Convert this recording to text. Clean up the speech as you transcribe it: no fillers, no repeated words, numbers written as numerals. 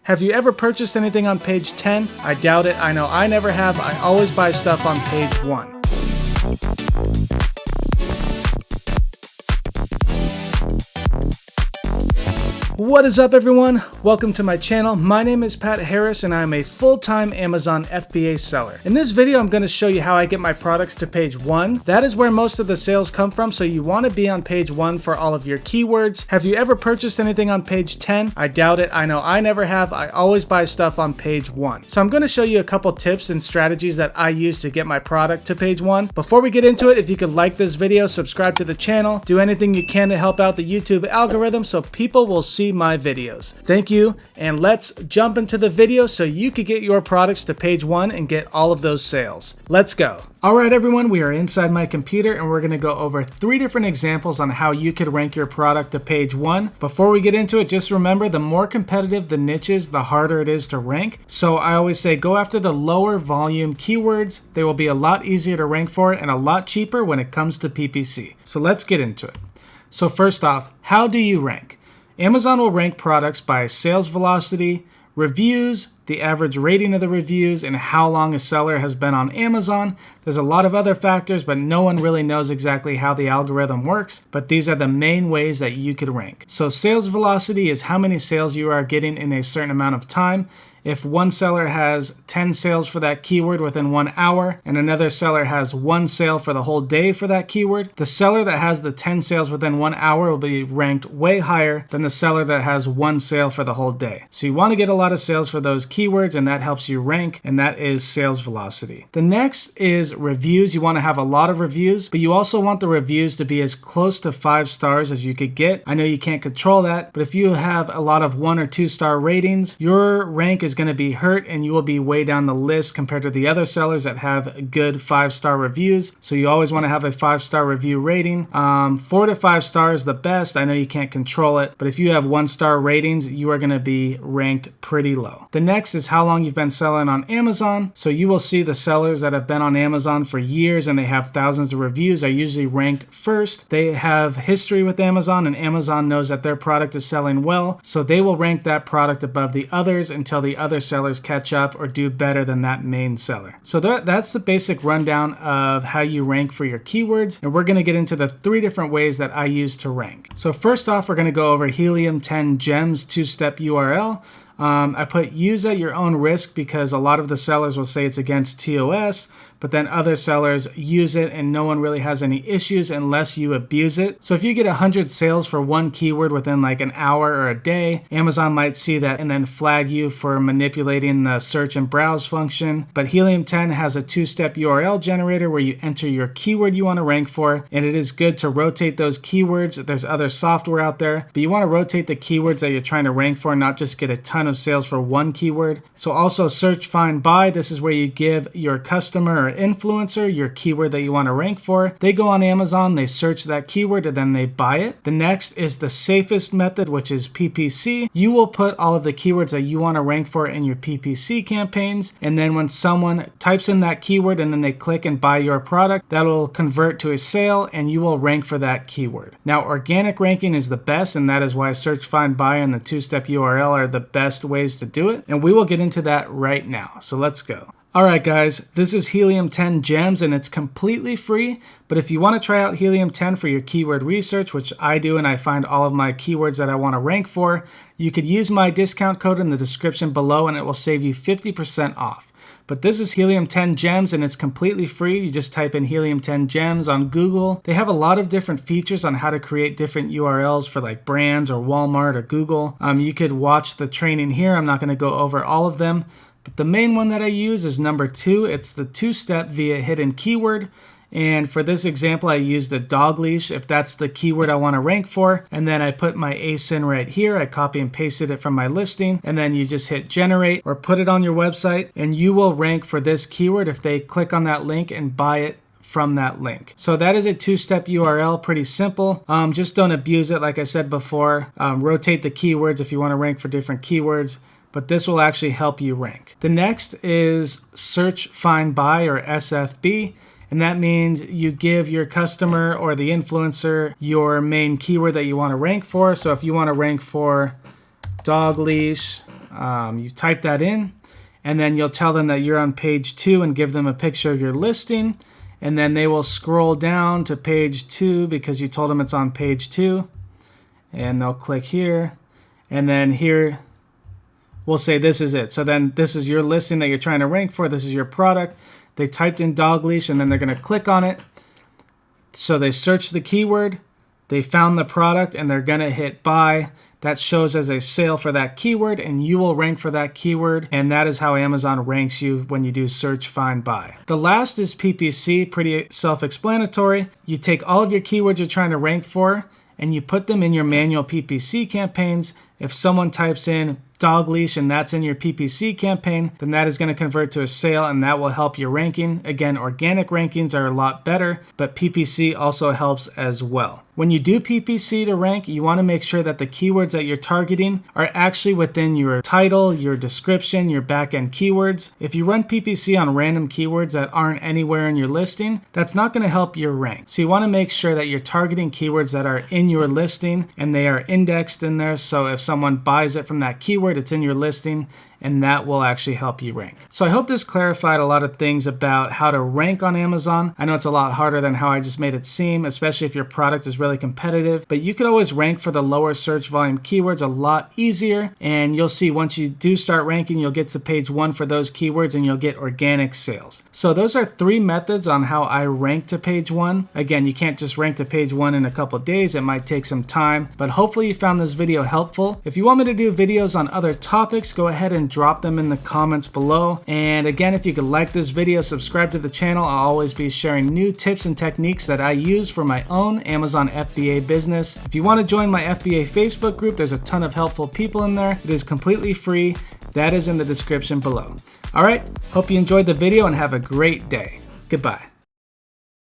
Have you ever purchased anything on page 10? I doubt it. I know I never have. I always buy stuff on page 1. What is up, everyone? Welcome to my channel. My name is Pat Harris and I'm a full-time Amazon FBA seller. In this video, I'm going to show you how I get my products to page 1. That is where most of the sales come from, so you want to be on page 1 for all of your keywords. Have you ever purchased anything on page 10? I doubt it. I know I never have. I always buy stuff on page 1. So I'm going to show you a couple tips and strategies that I use to get my product to page 1. Before we get into it, if you could like this video, subscribe to the channel, do anything you can to help out the YouTube algorithm so people will see my videos. Thank you, and let's jump into the video so you could get your products to page 1 and get all of those sales. Let's go. Alright everyone, we are inside my computer and we're going to go over 3 different examples on how you could rank your product to page 1. Before we get into it, just remember the more competitive the niche is, the harder it is to rank. So I always say go after the lower volume keywords. They will be a lot easier to rank for and a lot cheaper when it comes to PPC. So let's get into it. So first off, how do you rank? Amazon will rank products by sales velocity, reviews, the average rating of the reviews, and how long a seller has been on Amazon. There's a lot of other factors, but no one really knows exactly how the algorithm works, but these are the main ways that you could rank. So sales velocity is how many sales you are getting in a certain amount of time. If one seller has 10 sales for that keyword within 1 hour and another seller has 1 sale for the whole day for that keyword, the seller that has the 10 sales within 1 hour will be ranked way higher than the seller that has 1 sale for the whole day. So you want to get a lot of sales for those keywords, and that helps you rank, and that is sales velocity. The next is reviews. You want to have a lot of reviews, but you also want the reviews to be as close to 5 stars as you could get. I know you can't control that, but if you have a lot of 1 or 2 star ratings, your rank is going to be hurt and you will be way down the list compared to the other sellers that have good 5-star reviews. So you always want to have a 5-star review rating. 4 to 5 stars is the best. I know you can't control it, but if you have 1-star ratings, you are going to be ranked pretty low. The next is how long you've been selling on Amazon. So you will see the sellers that have been on Amazon for years and they have thousands of reviews are usually ranked first. They have history with Amazon and Amazon knows that their product is selling well, so they will rank that product above the others until the other sellers catch up or do better than that main seller. So that's the basic rundown of how you rank for your keywords, and we're going to get into the 3 different ways that I use to rank. So first off, we're going to go over helium 10 gems 2-step URL. I put use at your own risk because a lot of the sellers will say it's against TOS, but then other sellers use it and no one really has any issues unless you abuse it. So if you get 100 sales for one keyword within like an hour or a day, Amazon might see that and then flag you for manipulating the search and browse function. But Helium 10 has a 2-step URL generator where you enter your keyword you want to rank for, and it is good to rotate those keywords. There's other software out there, but you want to rotate the keywords that you're trying to rank for, not just get a ton of sales for one keyword. So also search, find, buy. This is where you give your customer or influencer your keyword that you want to rank for. They go on Amazon, they search that keyword, and then they buy it. The next is the safest method, which is PPC. You will put all of the keywords that you want to rank for in your PPC campaigns, and then when someone types in that keyword and then they click and buy your product, that will convert to a sale and you will rank for that keyword. Now, organic ranking is the best, and that is why search, find, buy, and the 2-step URL are the best ways to do it, and we will get into that right now. So let's go. Alright guys, this is Helium 10 Gems and it's completely free, but if you want to try out Helium 10 for your keyword research, which I do and I find all of my keywords that I want to rank for, you could use my discount code in the description below and it will save you 50% off. But this is Helium 10 Gems and it's completely free. You just type in Helium 10 Gems on Google. They have a lot of different features on how to create different URLs for like brands or Walmart or Google. You could watch the training here. I'm not going to go over all of them. But the main one that I use is number 2. It's the 2-step via hidden keyword. And for this example, I used a dog leash if that's the keyword I want to rank for. And then I put my ASIN right here. I copy and pasted it from my listing. And then you just hit generate or put it on your website. And you will rank for this keyword if they click on that link and buy it from that link. So that is a 2-step URL, pretty simple. Just don't abuse it like I said before. Rotate the keywords if you want to rank for different keywords. But this will actually help you rank. The next is search, find, buy, or SFB. And that means you give your customer or the influencer your main keyword that you want to rank for. So if you want to rank for dog leash, You type that in, and then you'll tell them that you're on page 2 and give them a picture of your listing. And then they will scroll down to page 2 because you told them it's on page 2. And they'll click here. And then here, we'll say this is it. So then this is your listing that you're trying to rank for. This is your product. They typed in dog leash, and then they're going to click on it. So they search the keyword. They found the product, and they're going to hit buy. That shows as a sale for that keyword, and you will rank for that keyword, and that is how Amazon ranks you when you do search, find, buy. The last is PPC, pretty self-explanatory. You take all of your keywords you're trying to rank for, and you put them in your manual PPC campaigns. If someone types in dog leash and that's in your PPC campaign, then that is going to convert to a sale, and that will help your ranking. Again, organic rankings are a lot better, but PPC also helps as well. When you do PPC to rank, you want to make sure that the keywords that you're targeting are actually within your title, your description, your backend keywords. If you run PPC on random keywords that aren't anywhere in your listing, that's not going to help your rank. So you want to make sure that you're targeting keywords that are in your listing and they are indexed in there. So if someone buys it from that keyword, it's in your listing, and that will actually help you rank. So I hope this clarified a lot of things about how to rank on Amazon. I know it's a lot harder than how I just made it seem, especially if your product is really competitive, but you could always rank for the lower search volume keywords a lot easier, and you'll see once you do start ranking, you'll get to page 1 for those keywords and you'll get organic sales. So those are 3 methods on how I rank to page 1. Again, you can't just rank to page 1 in a couple days. It might take some time, but hopefully you found this video helpful. If you want me to do videos on other topics, go ahead and drop them in the comments below. And again, if you could like this video, subscribe to the channel. I'll always be sharing new tips and techniques that I use for my own Amazon FBA business. If you want to join my FBA Facebook group, there's a ton of helpful people in there. It is completely free. That is in the description below. All right, hope you enjoyed the video and have a great day. Goodbye.